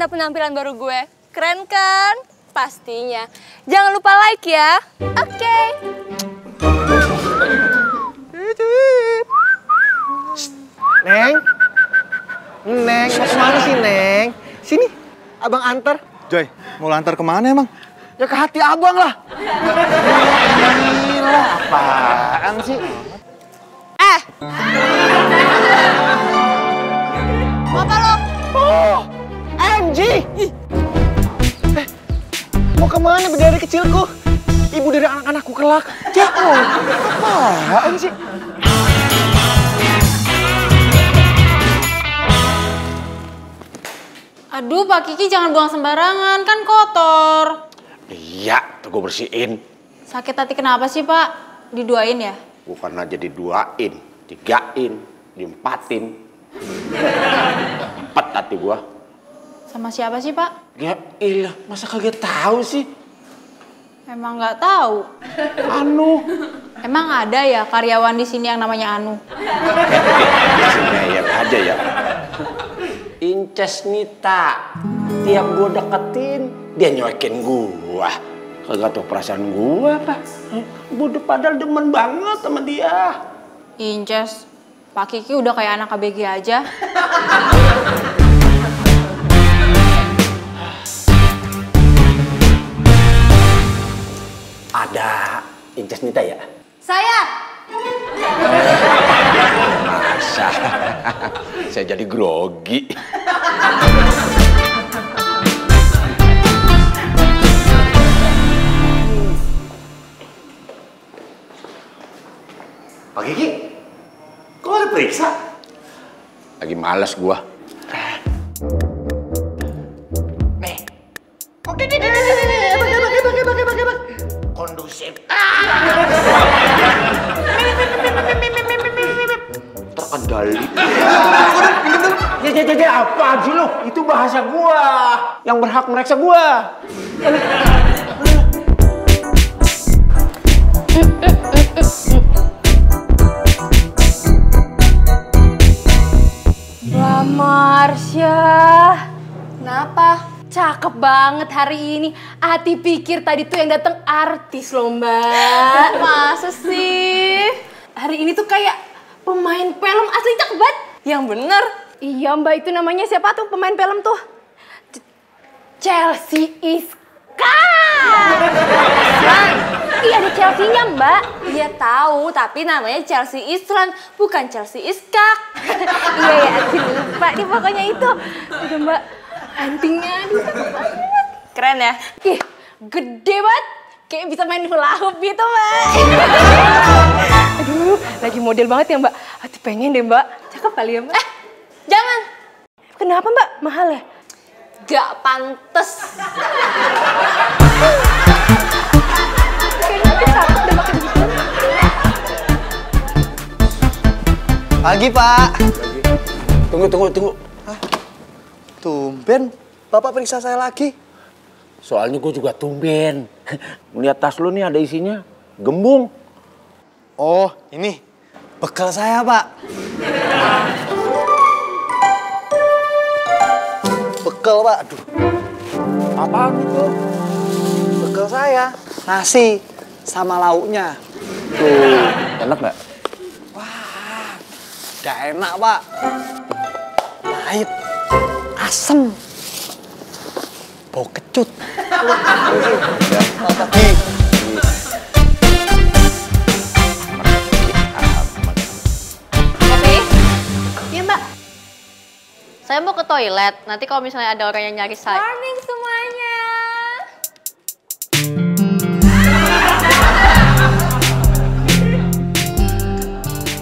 lihat penampilan baru gue? Keren kan? Pastinya. Jangan lupa like ya. Oke. Neng, Neng, mau kemana sih Neng? Sini, abang antar. Joy, mau lantar kemana emang? Ya ke hati abang lah. Gila, apaan sih? Mau apa lo? Oh, MG. Mau kemana bidadari kecilku? Ibu dari anak-anakku kelak. Jauh. Apaan sih? Aduh, Pak Kiki jangan buang sembarangan, kan kotor. Iya, tuh gue bersihin. Sakit hati kenapa sih, Pak? Diduain ya? Bukan aja diduain, tigain, diempatin. Empat hati gua. Sama siapa sih, Pak? Ya ilah, masa kaget tahu sih? Emang nggak tahu. Anu. Emang ada ya karyawan di sini yang namanya Anu? Ya aja ya. Inces Nita, tiap gua deketin, dia nyoekin gua. Kagak tau perasaan gua apa. Gua udah padahal demen banget sama dia. Inces, Pak Kiki udah kayak anak ABG aja. Ada Inces Nita ya? Saya. Masa? Saya jadi grogi. Pak Kiki, kok ada periksa? Lagi malas gua. Nih. Oke, nih. Bang. Kondusif. Terkendali. Ya, apa sih lo? Itu bahasa gua. Yang berhak mereksa gua. Wah, Marsha. Kenapa? Cakep banget hari ini. Ati pikir tadi tuh yang datang artis loh, Mbak. Masa sih? Hari ini tuh kayak pemain film asli cakep banget. Yang bener. Iya, Mbak, itu namanya siapa tuh pemain film tuh? Chelsea Iska. Iya, ada Chelsea-nya, Mbak. Iya tahu, tapi namanya Chelsea Islan, bukan Chelsea Iskak. Iya ya, Ati lupa nih pokoknya itu. Udah, Mbak. Antingnya, aduh, cakep banget. Keren ya? Ih, gede banget. Kayak bisa main hula hoop gitu, Mbak. Aduh, lagi model banget ya, Mbak. Ati pengen deh, Mbak. Cakep kali ya, Mbak. Jangan. Kenapa, Mbak? Mahal ya? Gak pantes. Kayaknya Ati cakep udah makin gitu. Pagi, Pak. Tunggu. Hah? Tumben, Bapak periksa saya lagi. Soalnya gue juga tumben. Melihat tas lu nih ada isinya gembung. Oh, ini bekal saya, Pak. Bekal, Pak. Aduh. Apaan itu? Bekal saya. Nasi sama lauknya. Tuh, enak nggak? Gak enak, Pak. Pahit. Asem. Bau kecut. Kopi? Iya, Mbak. Saya mau ke toilet. Nanti kalau misalnya ada orang yang nyari saya. Morning semuanya.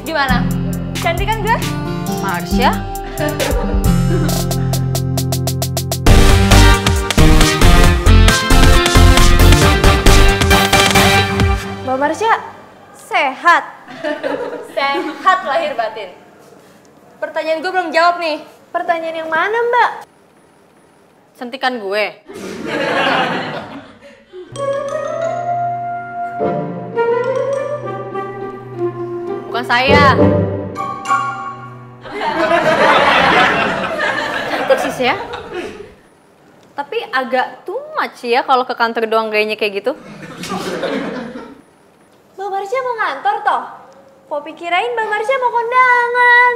Gimana? Cantik kan gue? Marsha? Mbak Marsha, sehat? Sehat lahir batin. Pertanyaan gue belum jawab nih. Pertanyaan yang mana, Mbak? Sentikan gue. Bukan saya. Cantik sih ya. agak too much ya kalau ke kantor doang gayanya kayak gitu. Mbak Marsha mau ngantor toh? Popi kirain Mbak Marsha mau kondangan.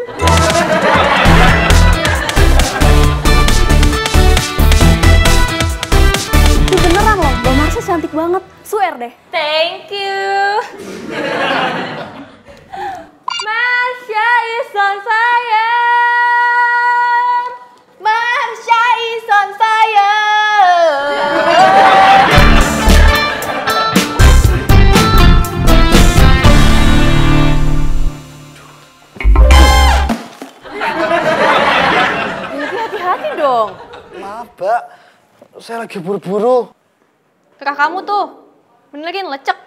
Itu beneran loh, Mbak Marsha cantik banget. Swear deh. Thank you. Marsha is on fire. Marsha is on fire. Hati-hati dong. Maaf, Mbak. Saya lagi buru-buru. Kakak kamu tuh benerin lecek.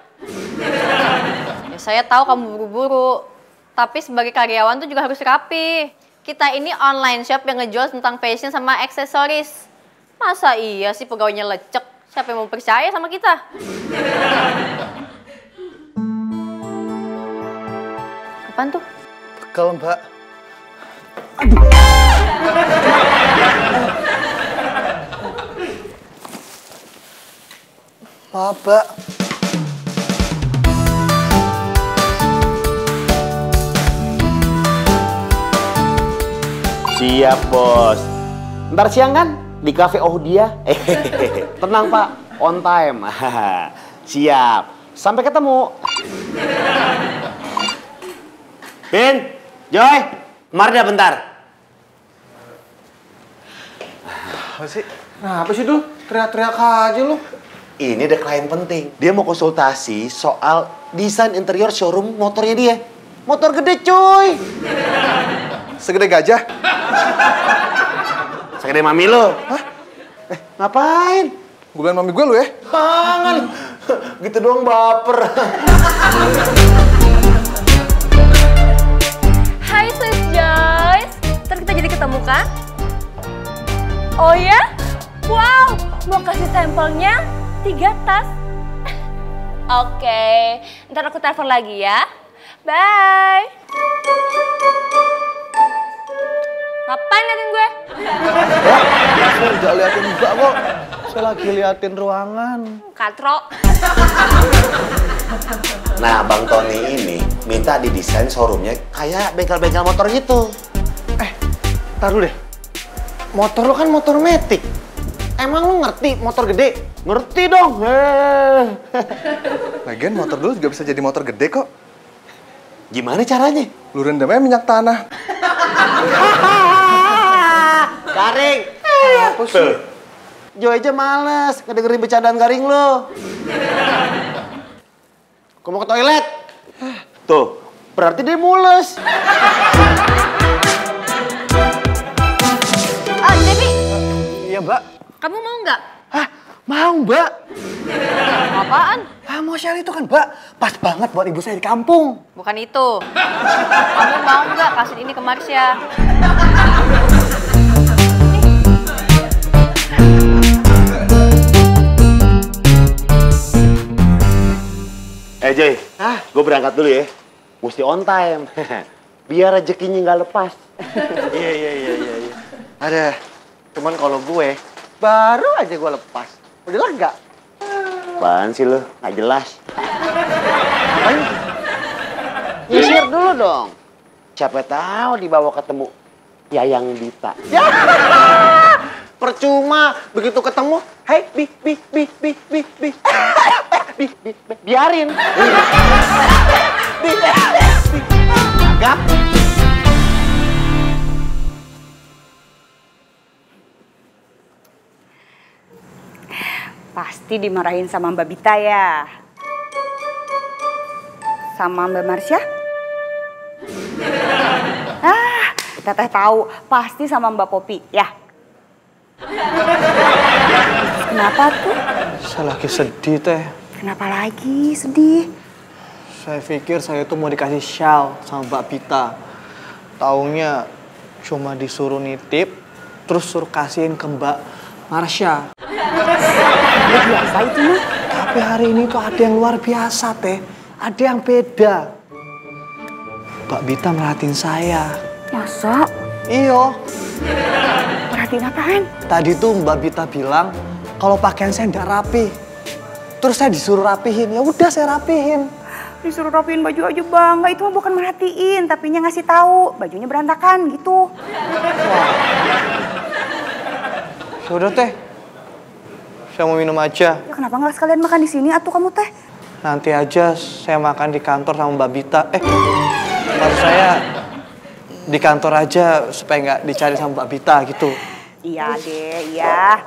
Ya saya tahu kamu buru-buru, tapi sebagai karyawan tuh juga harus rapi. Kita ini online shop yang ngejual tentang fashion sama aksesoris. Masa iya sih pegawainya lecek? Siapa yang mau percaya sama kita? Apaan tuh? Begal, Mbak. Maaf, Mbak. Siap, Bos. Ntar siang kan di Cafe Ohdia. Tenang, Pak. On time. Siap. Sampai ketemu. Bin, Joy, kemari dah bentar. Apa sih? Nah, apa sih, Dul? Teriak-teriak aja lu. Ini ada klien penting. Dia mau konsultasi soal desain interior showroom motornya dia. Motor gede, cuy. Segede gajah. Segede mami lo. Hah? Ngapain? Gue bilang mami gue lu ya. Jangan. Gitu doang baper. Hai Sis Joyce. Ntar kita jadi ketemu kan? Oh ya? Wow, mau kasih sampelnya 3 tas. Oke, ntar aku telepon lagi ya. Bye. Ngapain liatin gue? Saya nggak liatin Mbak kok. Saya lagi liatin ruangan. Katro. Nah, Bang Tony ini minta didesain showroomnya kayak bengkel-bengkel motor gitu. Taruh deh. Motor lu kan motor metik. Emang lu ngerti motor gede? Ngerti dong. Lagian motor dulu juga bisa jadi motor gede kok. Gimana caranya? Lu rendamnya minyak tanah. Garing. Apa sih? Joy aja males ngedengerin bercandaan Garing lo. Kau mau ke toilet? Tuh, berarti dia mules. Devi, Iya, Mbak. kamu mau nggak? Hah? Mau, Mbak? Apaan? Mau share itu kan, Mbak. Pas banget buat ibu saya di kampung. Bukan itu. Kamu mau nggak kasih ini ke Marsha? Joy, gue berangkat dulu ya. Mesti on time. Biar rezekinya nggak lepas. Iya. Ada. Cuman kalau gue, baru aja gue lepas. Udah lega. Apaan sih lo? Nggak jelas. Apain? Ya share dulu dong. Siapa tahu dibawa ketemu Yayang Dita. Ya. Percuma begitu ketemu, hey bi. Biarin. Agak. Pasti dimarahin sama Mbak Bita ya. Sama Mbak Marsha? Teteh tahu, pasti sama Mbak Popi, ya. Kenapa tuh? Saya lagi sedih, Teh. Kenapa lagi sedih? Saya pikir saya tuh mau dikasih shawl sama Mbak Bita. Taunya cuma disuruh nitip, terus suruh kasihin ke Mbak Marsha. Biasa itu mah. Tapi hari ini tuh ada yang luar biasa, Teh. Ada yang beda. Mbak Bita merhatiin saya. Masa? Iyo. Perhatiin apaan? Tadi tuh Mbak Bita bilang kalau pakaian saya nggak rapi. Terus saya disuruh rapihin, ya udah saya rapihin. Disuruh rapiin baju aja bangga, itu mah bukan merhatiin, tapinya ngasih tahu bajunya berantakan gitu. Ya udah teh, saya mau minum aja. Ya kenapa nggak sekalian makan di sini atuh kamu teh? Nanti aja saya makan di kantor sama Mbak Bita. Maksud saya di kantor aja supaya nggak dicari sama Mbak Bita gitu. Iya deh, iya.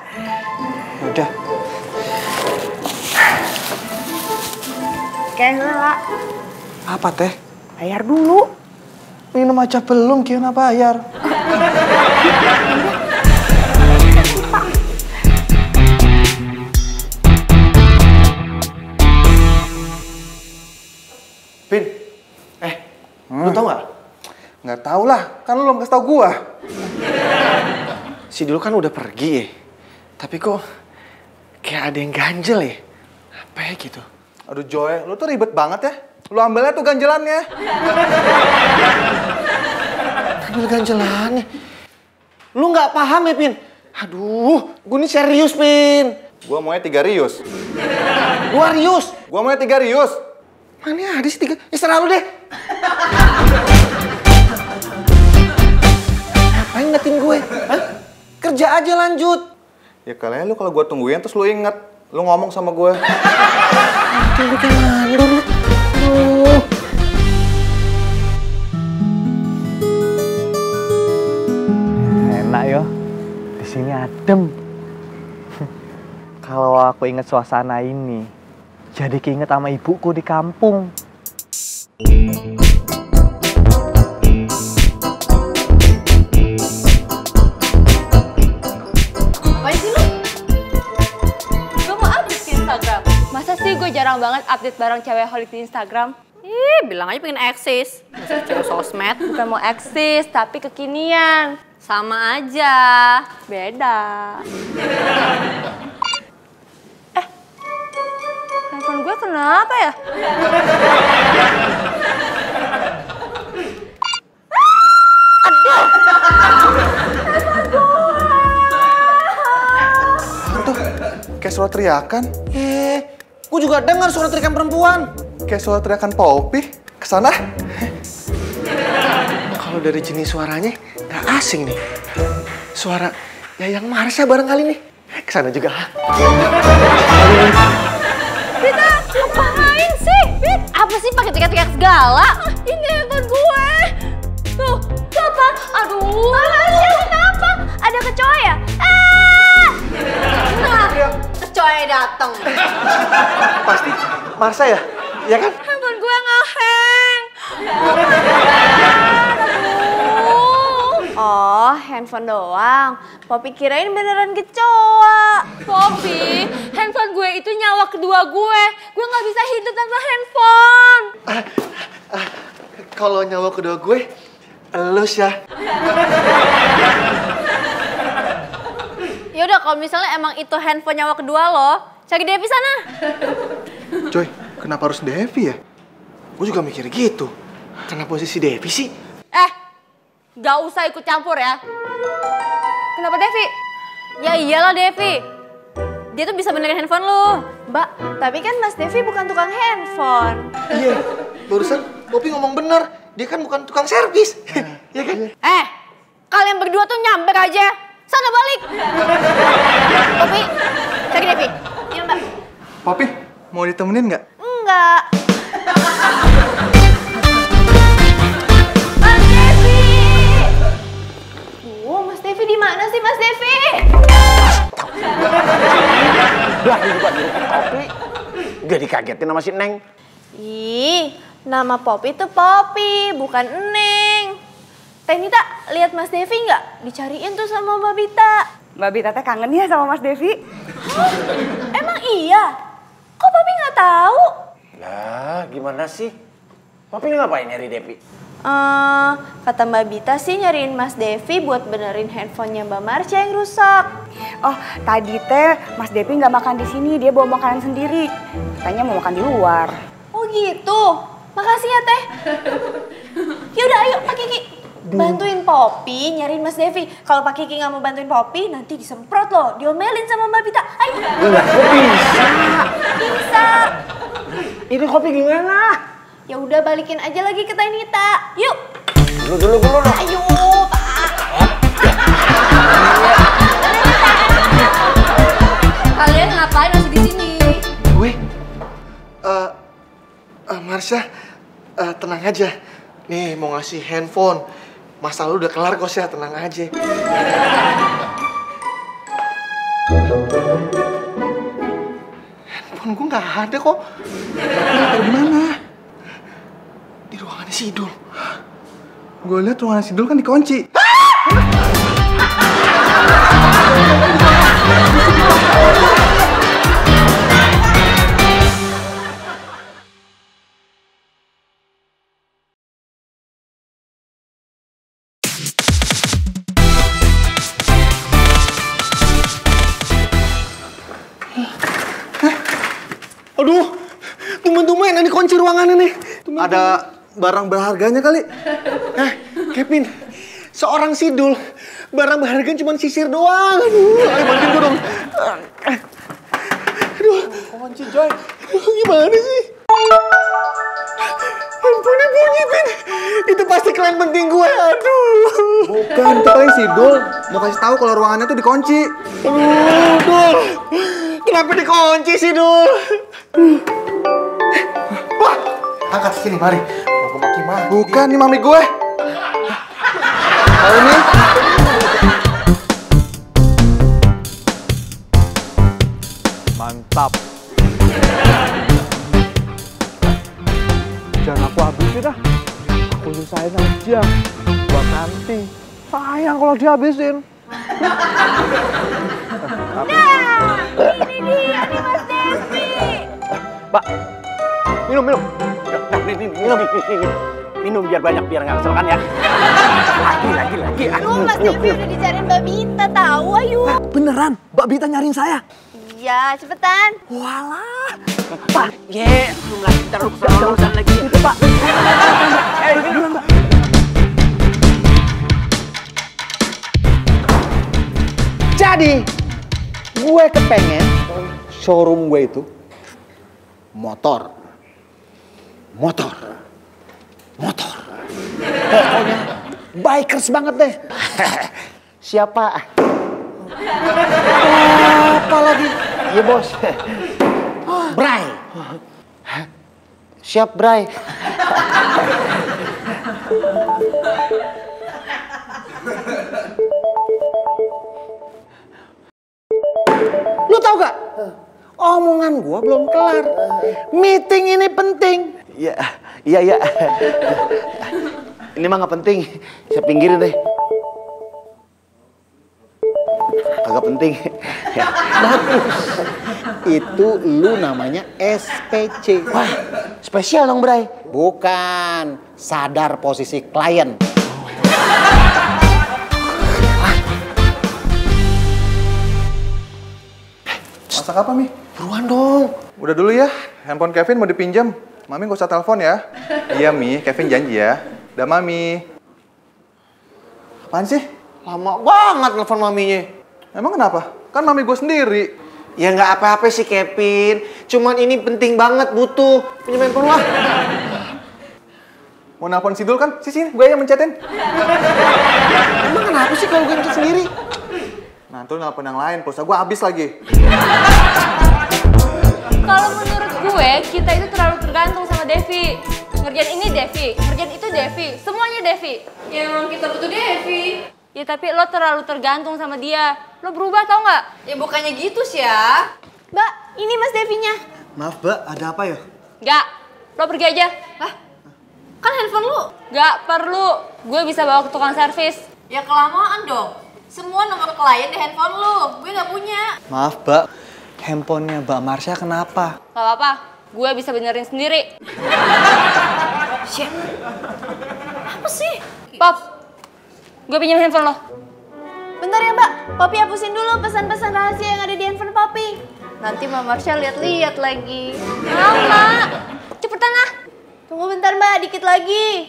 Udah. Kayaknya Apa teh? bayar dulu. Minum aja belum, gimana bayar? Pin, lu tau nggak? Nggak tahu lah, kan lu belum kasih tau gua. Si dulu kan udah pergi ya. Tapi kok kayak ada yang ganjel ya? Apa ya gitu? Aduh Joy, lu tuh ribet banget ya. Lu ambilnya tuh ganjelannya. Ambil ganjelannya. Lu nggak paham ya, Pin? Aduh, gue ini serius, Pin. Gua maunya 3 rius. 2 rius. Gua maunya 3 rius. Mana ada sih 3? Serah lu deh. Ngapain ngatin gue? Hah? Kerja aja lanjut. Ya kalian lu kalau gua tungguin terus lu inget. Lu ngomong sama gue. Tunggu kayak mandor lu. Aduh. Enak yo. Di sini adem. Kalau aku inget suasana ini, jadi keinget sama ibuku di kampung. Apaan sih lu? Gue mau update di Instagram. Masa sih gue jarang banget update bareng cewek holik di Instagram? Ih, bilang aja pengen eksis. Cewek sosmed. Bukan mau eksis, tapi kekinian. Sama aja. Beda. Handphone gue kenapa ya? Tuh, kayak suara teriakan. Gue juga dengar suara teriakan perempuan. Kayak suara teriakan Poppy. Kesana. Kalau dari jenis suaranya nggak asing nih. Suara Yayang Marsha barangkali nih. Kesana juga. Bita, ngapain sih? Bit, apa sih pakai teriak-teriak segala? Ini handphone gue. Tuh, apa? Aduh. Marsha, kenapa? Ada kecoa ya? Nah, kecoa datang. Pasti Marsha ya? Iya kan? Handphone gue nge-hang. Oh, handphone doang. Poppy kirain beneran kecoa. Poppy, handphone gue itu nyawa kedua gue. Gue nggak bisa hidup tanpa handphone. Kalau nyawa kedua gue, elus ya. Yaudah, kalau misalnya emang itu handphone nyawa kedua lo, cari Devi sana. Joy, kenapa harus Devi ya? Gue juga mikir gitu. Kenapa posisi Devi sih? Gak usah ikut campur ya. Kenapa Devi? Ya iyalah Devi. Dia tuh bisa benerin handphone lo. Mbak, tapi kan Mas Devi bukan tukang handphone. Iya, barusan Poppy ngomong bener. Dia kan bukan tukang servis. Iya kan? Kalian berdua tuh nyamber aja. Sana balik. Poppy, cari Devi. Iya mbak. Poppy, mau ditemenin nggak? Enggak. Mas Devi di mana sih Mas Devi? Lah, juga di Poppy. Gak dikagetin sama si Neng. Ih, nama Poppy tuh Poppy, bukan Eneng. Teh Nita, lihat Mas Devi nggak? Dicariin tuh sama Mbak Bita. Mbak Bita teh kangen ya sama Mas Devi? Hah? Emang iya? Kok Poppy nggak tahu? Lah, gimana sih? Poppy ngapain nyari Devi? Kata Mbak Bita sih nyariin Mas Devi buat benerin handphonenya Mbak Marsha yang rusak. Oh, tadi teh Mas Devi nggak makan di sini, dia bawa makanan sendiri. Katanya mau makan di luar. Oh gitu? Makasih ya Teh. Yaudah ayo Pak Kiki. Bantuin Poppy nyariin Mas Devi. Kalau Pak Kiki nggak mau bantuin Poppy, nanti disemprot loh, diomelin sama Mbak Bita. Ayo. Enggak, kok bisa? Bisa. Ini kopi gimana? Ya udah balikin aja lagi ke Teh Nita. Yuk. Dulu dong. Ayo, Pak. Kalian ngapain masih di sini? Gue, Marsha, tenang aja. Nih mau ngasih handphone. Masalah lu udah kelar kok ya, tenang aja. Handphone gue nggak ada kok. Di mana? Di ruangan Sidul. Gue lihat ruangan Sidul kan dikunci. Aduh, tumben-tumben ini kunci ruangannya nih. Ada barang berharganya kali. Kevin, seorang Sidul, barang berharga cuma sisir doang. Aduh, ayo bantuin gue dong. Aduh, kunci Joy. Aduh, gimana sih? Handphonenya bunyi, Pin. Itu pasti klien penting gue, aduh. Bukan, itu paling Sidul. Mau kasih tahu kalau ruangannya tuh dikunci. Aduh, Dul. Kenapa dikunci sih, Dul? Wah, angkat sini, mari. Mau ke maki-maki. Bukan, ini mami gue. Tahu nih? Mantap. Jangan aku habisin dah. Aku nyusahin aja. Buat nanti. Sayang kalau dihabisin. Ini dia nih Mas Devi. Pak, minum. Minum biar banyak, biar nggak kesel kan ya. Lagi. Aduh, Mas Devi udah dicariin Mbak Bita, tahu ayo. Beneran? Mbak Bita nyariin saya? Iya, cepetan. Walah. Pak, belum lagi, ntar urusan lagi. Pak. Duluan, Mbak. Jadi, gue kepengen showroom gue itu motor. Pokoknya bikers banget deh. Siapa? Apa lagi? Iya bos. Bray. Siap Bray. Lu tau gak? Omongan gua belum kelar. Meeting ini penting. Iya. Ini mah nggak penting. Saya pinggirin deh. Agak penting. Bagus. Itu lu namanya SPC. Wah, spesial dong Bray. Bukan. Sadar posisi klien. Masak apa, Mi? Buruan dong. Udah dulu ya, handphone Kevin mau dipinjam. Mami gak usah telepon ya. Iya, Mi, Kevin janji ya. Udah, Mami. Apaan sih? Lama banget nelfon maminya. Emang kenapa? Kan Mami gue sendiri. Ya nggak apa-apa sih Kevin. Cuman ini penting banget, butuh. Pinjam handphone lah. Mau nelfon Sidul kan? Sini, gue yang mencetin. Emang kenapa sih kalau gue ngechat sendiri? Nah, tuh nelfon yang lain, pulsa gue habis lagi. Kalau menurut gue, kita itu terlalu tergantung sama Devi. Ngerjain ini Devi, ngerjain itu Devi, semuanya Devi. Ya emang kita butuh Devi. Ya tapi lo terlalu tergantung sama dia. Lo berubah tau nggak? Ya bukannya gitu sih ya. Mbak, ini Mas Devinya. Maaf, Mbak, ada apa ya? Nggak, lo pergi aja. Lah, kan handphone lu. Nggak perlu, gue bisa bawa ke tukang servis. Ya kelamaan dong. Semua nomor klien di handphone lu. Gue nggak punya. Maaf, Mbak. Handphonenya Mbak Marsha kenapa? Gak apa-apa, gue bisa benerin sendiri. Shit. Apa sih? Pop, gue pinjam handphone lo. Bentar ya Mbak, Poppy hapusin dulu pesan-pesan rahasia yang ada di handphone Poppy. Nanti Mbak Marsha lihat-lihat lagi. Lama, cepetan lah. Tunggu bentar Mbak, dikit lagi.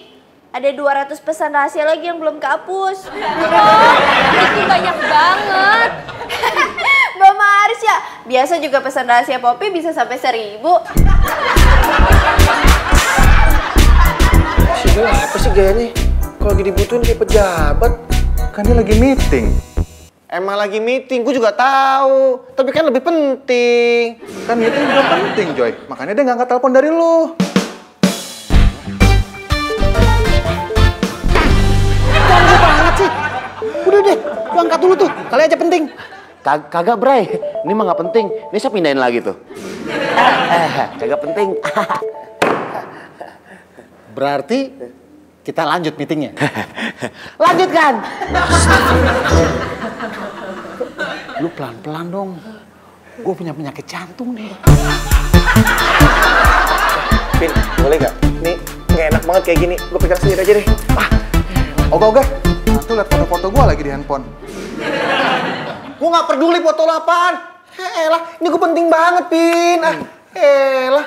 Ada 200 pesan rahasia lagi yang belum kehapus. Itu banyak banget. Mbak Marsha, biasa juga pesan rahasia Poppy bisa sampai 1000. Apa sih gayanya? Kalau lagi dibutuhin kayak pejabat. Kan dia lagi meeting. Emang lagi meeting, gue juga tahu. Tapi kan lebih penting. Kan meeting juga penting, Joy. Makanya dia nggak angkat telepon dari lu. Ganggu banget sih. Udah deh, lu angkat dulu tuh. Kali aja penting. Kagak, Bray. Ini mah nggak penting. Ini saya pindahin lagi tuh. Kagak penting. Berarti kita lanjut meetingnya. Lanjutkan. Lu pelan-pelan dong. Gue punya penyakit jantung nih. Pin, boleh gak? Nih, nggak enak banget kayak gini. Gue pegang sendiri aja deh. Oga. Nanti liat foto-foto gue lagi di handphone. Gue nggak peduli foto lo apaan. Elah, ini gue penting banget, Pin. Elah.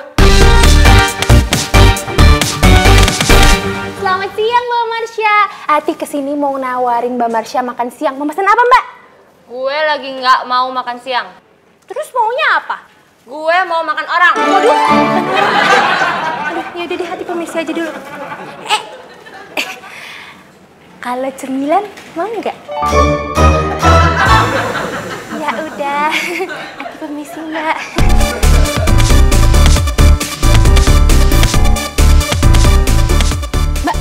Selamat siang Mbak Marsha. Ati kesini mau nawarin Mbak Marsha makan siang. Mau pesan apa Mbak? Gue lagi nggak mau makan siang. Terus maunya apa? Gue mau makan orang. Waduh. Aduh, yaudah deh Ati permisi aja dulu. Kalau cemilan mau nggak? Ya udah, Ati permisi Mbak. Mbak.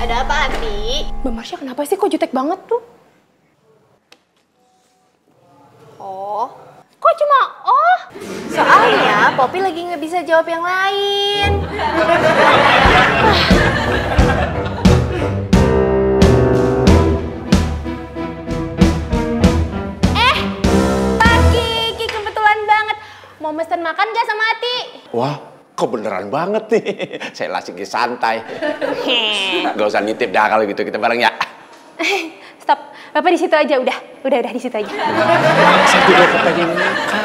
Ada apa, Ati? Mbak Marsha kenapa sih kok jutek banget tuh? Oh, Kok cuma soalnya Poppy lagi nggak bisa jawab yang lain. Pak Kiki kebetulan banget. Mau mesen makan gak sama Ati? Wah, kebenaran banget nih. Saya lagi santai. Gak usah nitip dah kalau gitu, kita bareng ya. Stop, Bapak di situ aja udah di situ aja. Saya juga kepengen makan.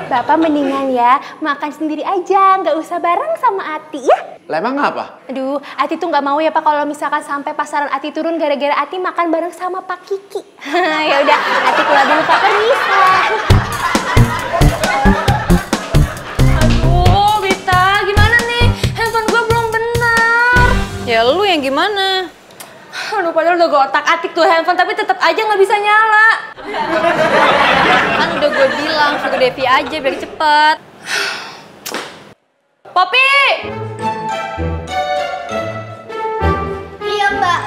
Bapak mendingan ya makan sendiri aja, nggak usah bareng sama Ati ya. Lah emang apa? Aduh, Ati tuh nggak mau ya Pak kalau misalkan sampai pasaran Ati turun gara-gara Ati makan bareng sama Pak Kiki. Ya udah, Ati keluar dulu Pak, permisi. Aduh, Bita, gimana nih? Handphone gue belum benar. Ya lu yang gimana? Aduh, padahal udah gue otak-atik tuh handphone, tapi tetap aja nggak bisa nyala. Kan udah gue bilang suruh Devi aja biar cepet. Poppy! Iya Mbak.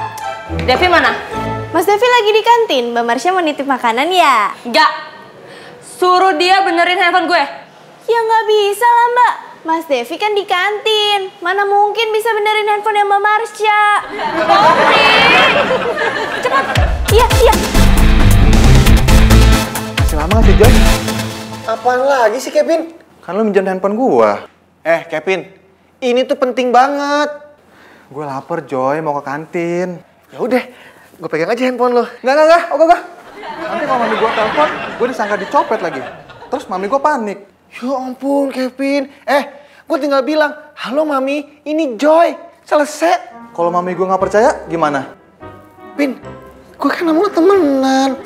Devi mana? Mas Devi lagi di kantin. Mbak Marsha mau nitip makanan ya? Nggak. Suruh dia benerin handphone gue. Ya nggak bisa lah Mbak. Mas Devi kan di kantin. Mana mungkin bisa benerin handphone yang Mbak Marsha. Poppy! Cepat. Iya. Masih lama gak sih, Joy? Apaan lagi sih, Kevin? Kan lu minjem handphone gua. Kevin, ini tuh penting banget. Gue lapar, Joy, mau ke kantin. Ya udah, gue pegang aja handphone lo. Enggak, oke. Nanti kalau mami gua telepon, gue disangka dicopet lagi. Terus mami gua panik. Ya ampun, Kevin. Gue tinggal bilang, halo mami, ini Joy. Selesai. Kalau mami gue nggak percaya, gimana? Pin, gue kan sama lo temenan.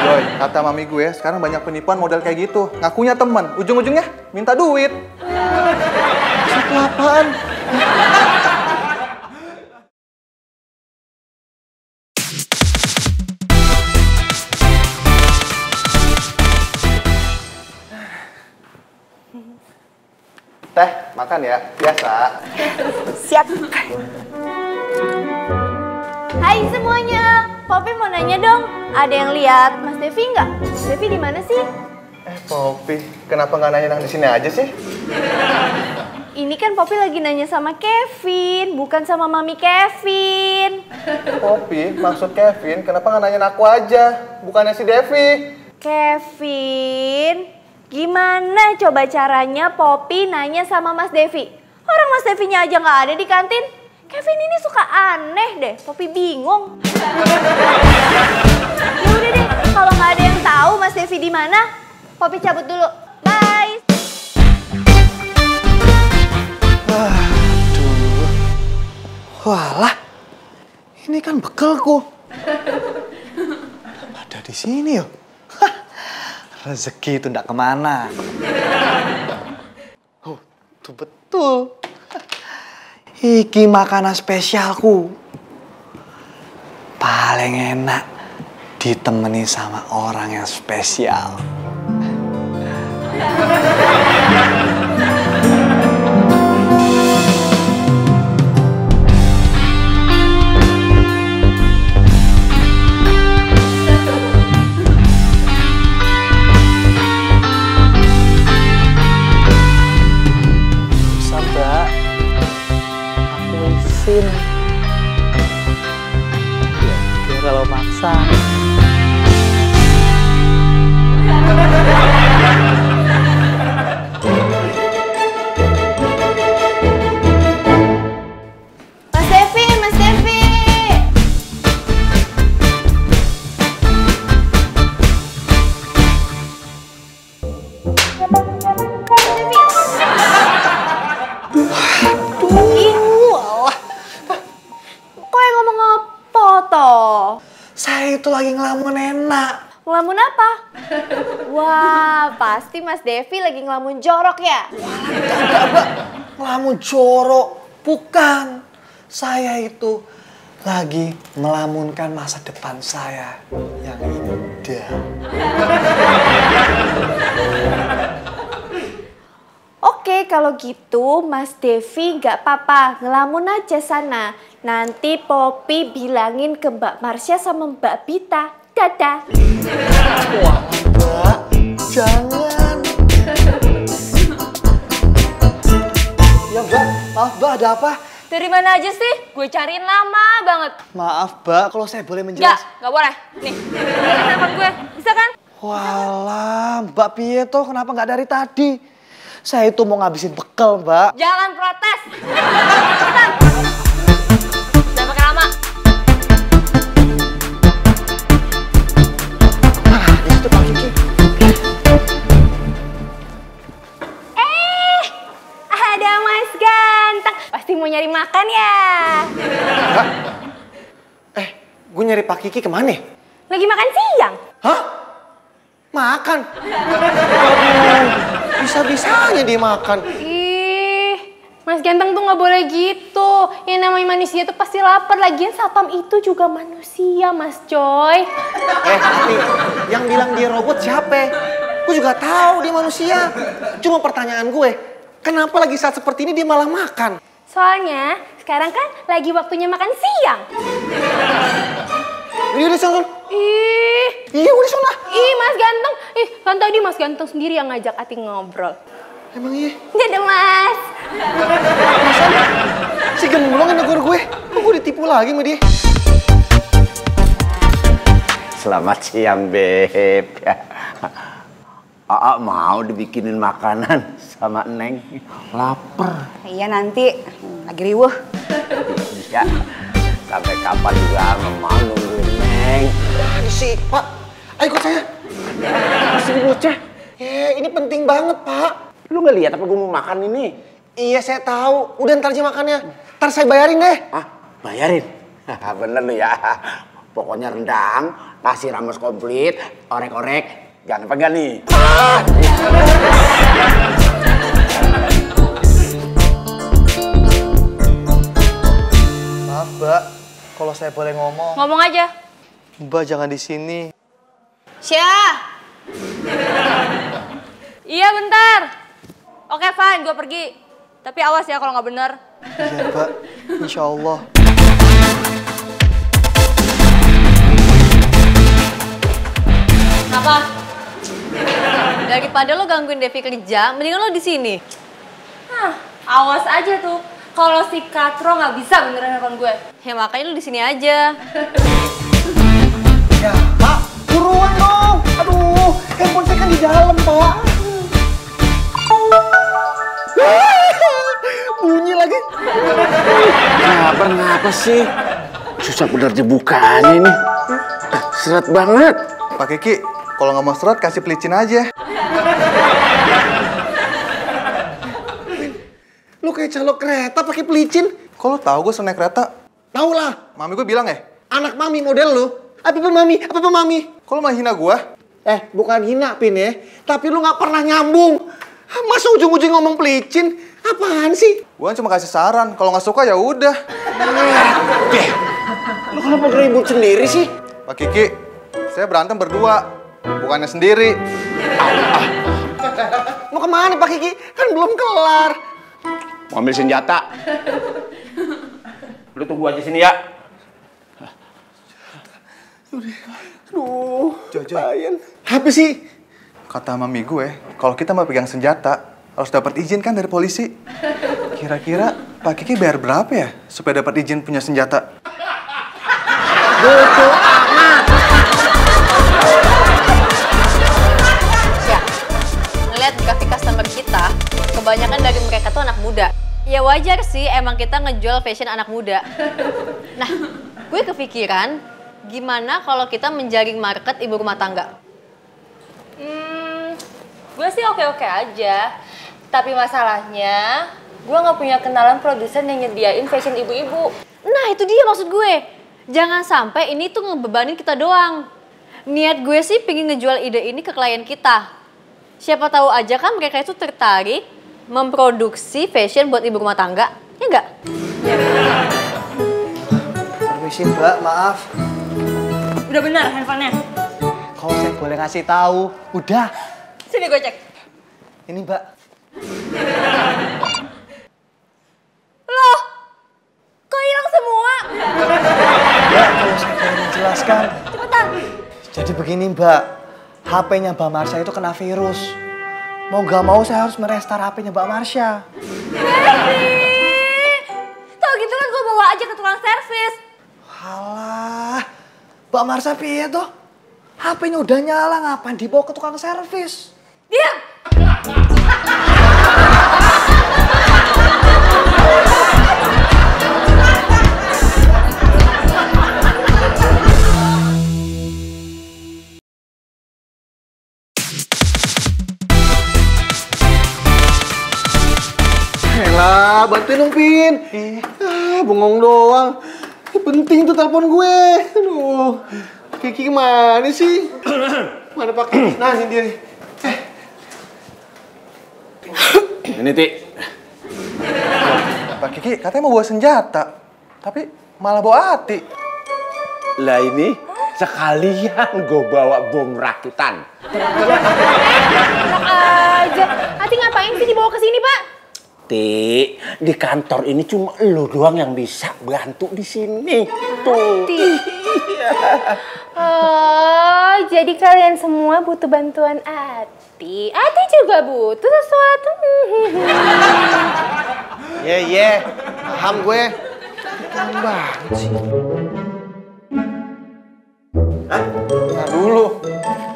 Joy, kata mami gue, sekarang banyak penipuan model kayak gitu. Ngakunya teman, ujung-ujungnya minta duit. Itu apaan? Teh, makan ya, biasa. Siap. Hai semuanya. Poppy mau nanya dong. Ada yang lihat Mas Devi nggak? Mas Devi di mana sih? Poppy, kenapa nggak nanya di sini aja sih? Ini kan Poppy lagi nanya sama Kevin, bukan sama Mami Kevin. Poppy, maksud Kevin, kenapa nggak nanyain aku aja? Bukannya si Devi. Kevin, gimana coba caranya Poppy nanya sama Mas Devi? Orang Mas Devinya aja nggak ada di kantin. Kevin ini suka aneh deh, Poppy bingung. Ya udah deh, kalau nggak ada yang tahu Mas Devi di mana, Poppy cabut dulu. Bye. Wah, Walah, ini kan bekalku. Ada di sini yo. Rezeki itu ndak kemana. Oh, itu betul. Iki makanan spesialku. Paling enak ditemani sama orang yang spesial. Bisa, Mbak. Aku izin. Ya, kalau maksa. Mas Devi, Mas Devi. Kok yang ngomong apa toh? Saya itu lagi ngelamun enak. Ngelamun apa? Wah, pasti Mas Devi lagi ngelamun jorok ya? Ngelamun jorok. Bukan. Saya itu lagi melamunkan masa depan saya yang indah. Oke, kalau gitu Mas Devi nggak apa-apa, ngelamun aja sana. Nanti Poppy bilangin ke Mbak Marsha sama Mbak Bita. Dadah. Wah, Mbak, jangan. Ya, Mbak, maaf, Mbak, ada apa? Dari mana aja sih? Gue cariin lama banget. Maaf, Mbak, kalau saya boleh Enggak, menjelaskan. enggak boleh. Nih, lihat handphone gue. Bisa kan? Walah, Mbak Pieto, kenapa nggak dari tadi? Saya itu mau ngabisin bekal, Mbak. Jangan protes. Cepetan. Jangan pakai lama. Nah, di situ Pak Kiki. Ada Mas Ganteng. Pasti mau nyari makan ya? Gue nyari Pak Kiki kemana? Lagi makan siang. Hah? Makan? Aduh, bisa-bisanya dia makan. Ih, Mas Ganteng tuh nggak boleh gitu. Yang namanya manusia tuh pasti lapar. Lagian satpam itu juga manusia, Mas Coy. Tapi yang bilang dia robot siapa? Gue juga tahu dia manusia. Cuma pertanyaan gue, kenapa lagi saat seperti ini dia malah makan? Soalnya sekarang kan lagi waktunya makan siang. Dia udah sana. Iya, udah sana. Ih, Mas Ganteng. Kan tadi Mas Ganteng sendiri yang ngajak Ati ngobrol. Emang iya? Dadah, Mas. Si gemblong yang negor gue. Kok gue ditipu lagi sama dia? Selamat siang, Beb. Aa mau dibikinin makanan sama Neng. Lapar. Iya nanti, lagi riweuh. Ya, sampai kapan juga mau nungguin Neng. Ini sih, Pak. Ayo ikut saya. Masih bocah. Ini penting banget, Pak. Lu nggak lihat apa gue mau makan ini? Iya, saya tahu. Udah ntar aja makannya. Ntar saya bayarin deh. Ah, bayarin? Bener lu ya. Pokoknya rendang, nasi rames komplit, orek-orek. Jangan pegang nih. Maaf, Mbak, kalau saya boleh ngomong. Ngomong aja. Mbak jangan di sini. Syah. Iya, bentar. Oke, fine, gue pergi. Tapi awas ya kalau nggak bener. Iya, Mbak. Insya Allah. Kenapa? Daripada lo gangguin Devi kerja, mendingan lo di sini. Awas aja tuh. Kalau si Katro nggak bisa beneran handphone gue, ya makanya lo di sini aja. Ya, Pak. Buruan dong. Aduh, handphone saya kan di dalam, Pak. Bunyi lagi. Kenapa sih? Susah bener dibukanya ini. Seret banget. Pak Kiki, kalau nggak mau seret kasih pelicin aja. Lu kayak calok kereta pakai pelicin. Kok lo tahu gue naik kereta? Tahu lah. Mami gue bilang ya? Anak mami model lu. Apa mami? Apa mami? Kok lu malah hina gue? Bukan hina, Pin ya. Tapi lu nggak pernah nyambung. Masa ujung-ujung ngomong pelicin? Apaan sih? Gue cuma kasih saran. Kalau nggak suka ya udah. Lu kenapa ribut sendiri sih? Pak Kiki, saya berantem berdua. Bukannya sendiri. Mau kemana Pak Kiki? Kan belum kelar. Mau ambil senjata. Lu tunggu aja sini ya. Aduh, Jojoy. Apa sih? Kata mami gue, kalau kita mau pegang senjata, harus dapat izin kan dari polisi. Kira-kira Pak Kiki bayar berapa ya supaya dapat izin punya senjata? Bodoh amat. Ya, ngeliat grafik customer kita, kebanyakan dari mereka tuh anak muda. Ya wajar sih, emang kita ngejual fashion anak muda. Nah, gue kepikiran, gimana kalau kita menjaring market ibu rumah tangga? Gue sih oke-oke aja. Tapi masalahnya, gue nggak punya kenalan produsen yang nyediain fashion ibu-ibu. Nah, itu dia maksud gue. Jangan sampai ini tuh ngebebanin kita doang. Niat gue sih pengen ngejual ide ini ke klien kita. Siapa tahu aja kan mereka itu tertarik memproduksi fashion buat ibu rumah tangga. Ya enggak? Permisi Mbak, maaf. Udah benar handphonenya? Kalau saya boleh ngasih tahu, udah. Sini gue cek. Ini Mbak. Loh, kok hilang semua? Ya, kalau saya boleh menjelaskan. Cepetan. Jadi begini Mbak, HP-nya Mbak Marsha itu kena virus. Mau nggak mau saya harus merestart HP-nya Mbak Marsha. Tau gitu kan gue bawa aja ke tukang servis. Halah, Mbak Marsha piye tuh? HP-nya udah nyala, ngapain dibawa ke tukang servis? Diam! Elah, bantuin dong, Pin. Bengong doang. Ini penting tuh telepon gue. Aduh, Kiki mana sih? Mana Pak Kiki? Nah, ini dia nih. Ini, Ti. Pak Kiki katanya mau bawa senjata. Tapi malah bawa Ati. Lah ini sekalian gue bawa bom rakitan. Enak aja. Ati ngapain sih dibawa ke sini, Pak? Ti, di kantor ini cuma lo doang yang bisa bantu di sini. Tuh. Oh, jadi kalian semua butuh bantuan Ati. Ati juga butuh sesuatu. Ye, paham gue. Kan banget sih. Hah? Ntar dulu.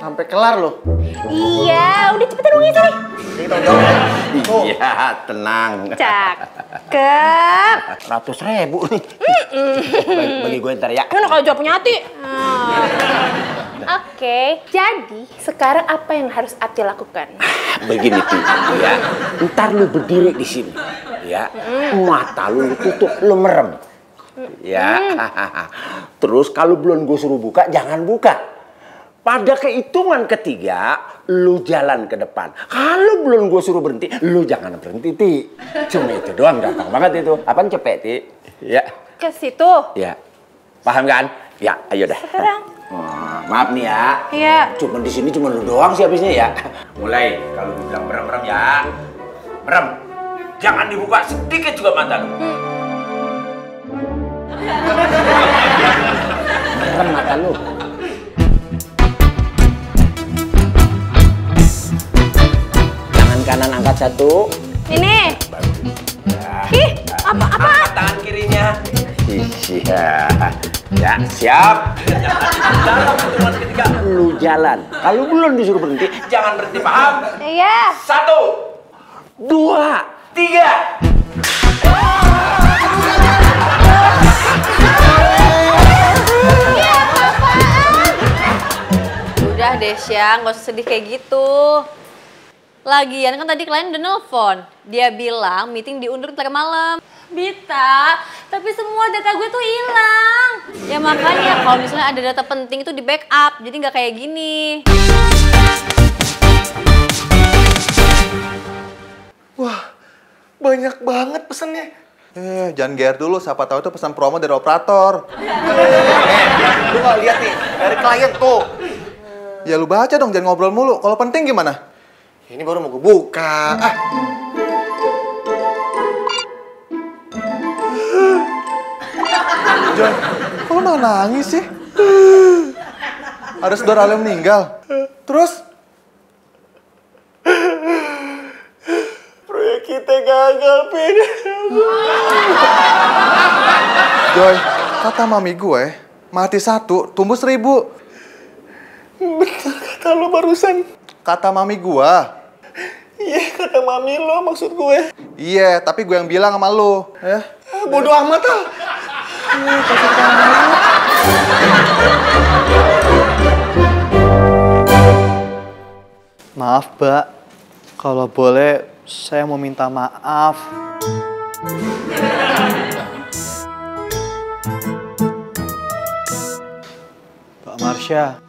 Sampai kelar loh. Iya, udah cepetan dong sini. Kita jawab ya. Iya, tenang. Cakep. 100.000 nih. Bagi gue ntar ya. Enak aja punya Ati. Oke, jadi sekarang apa yang harus Ati lakukan? Begini tuh, ya. Ntar lu berdiri di sini, ya. Mata lu tutup, lu merem, ya. Terus kalau belum gue suruh buka, jangan buka. Pada kehitungan ketiga, lu jalan ke depan. Kalau belum gue suruh berhenti, lu jangan berhenti, Ti. Cuma itu doang, gampang banget itu. Apaan cepet, Ti? Ya. Ke situ. Ya. Paham kan? Ya, ayo dah. Sekarang. Maaf nih ya. Iya. Cuma di sini cuma lu doang sih habisnya ya. Mulai kalau gue bilang merem-merem ya. Merem. Jangan dibuka sedikit juga mata lu. Merem mata lu. Tangan kanan angkat satu. Ini. Ya. Ih, apa? Angkat tangan kirinya. Iya. Ya, siap. Dalam hitungan ketiga, lu jalan. Kalau belum disuruh berhenti, jangan berhenti, paham? Iya. 1, 2, 3. Udah deh, Syang, gak usah sedih kayak gitu. Lagian kan tadi klien udah nelfon. Dia bilang meeting diundur ntar malam. Bita, tapi semua data gue tuh hilang. Ya makanya kalau misalnya ada data penting itu di backup, jadi nggak kayak gini. Wah, banyak banget pesennya. Jangan GR dulu, siapa tahu itu pesan promo dari operator. Lu nggak lihat nih, dari klien tuh. Ya lu baca dong, jangan ngobrol mulu. Kalau penting gimana? Ini baru mau gue buka. Joy, kok lu malah nangis sih? Ada saudara lu yang meninggal. Terus? Proyek kita gagal, Pin. Joy, kata mami gue, mati 1, tumbuh 1000. Bener kata lo barusan. Kata mami gue. Iya, kata mami lo maksud gue. Iya, tapi gue yang bilang sama lu. Ya. Bodoh amat ah. Maaf, Mbak. Kalau boleh, saya mau minta maaf. Mbak Marsha.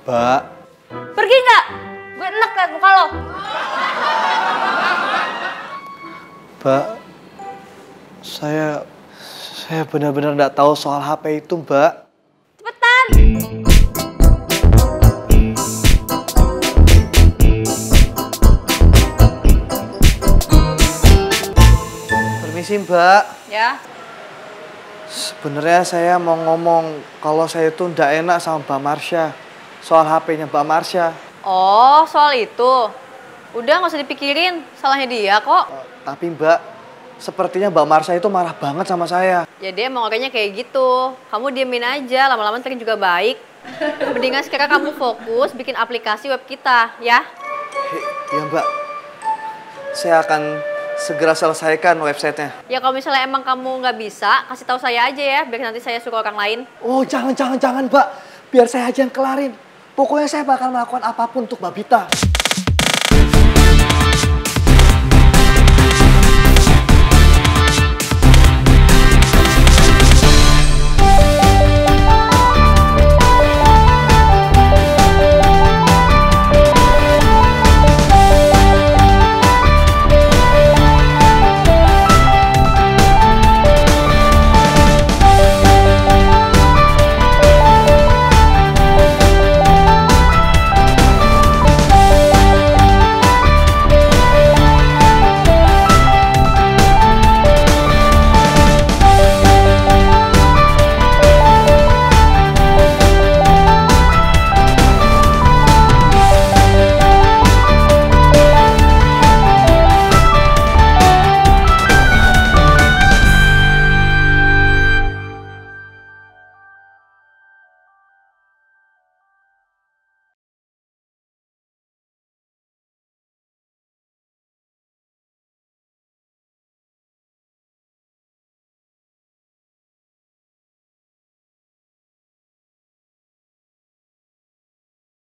Mbak. Pergi nggak? Gue enak liat muka lo. Mbak, saya benar-benar nggak tahu soal HP itu, Mbak. Cepetan. Permisi, Mbak. Ya. Sebenarnya saya mau ngomong kalau saya itu nggak enak sama Mbak Marsha. Soal HP-nya Mbak Marsha. Oh, soal itu. Udah nggak usah dipikirin, salahnya dia kok. Tapi Mbak, sepertinya Mbak Marsha itu marah banget sama saya. Ya dia emang orangnya kayak gitu. Kamu diemin aja, lama-lama ntar juga baik. Mendingan sekarang kamu fokus bikin aplikasi web kita, ya? Ya Mbak, saya akan segera selesaikan websitenya. Ya kalau misalnya emang kamu nggak bisa, kasih tahu saya aja ya, biar nanti saya suruh orang lain. Oh jangan Mbak, biar saya aja yang kelarin. Pokoknya saya bakal melakukan apapun untuk Mbak Bita.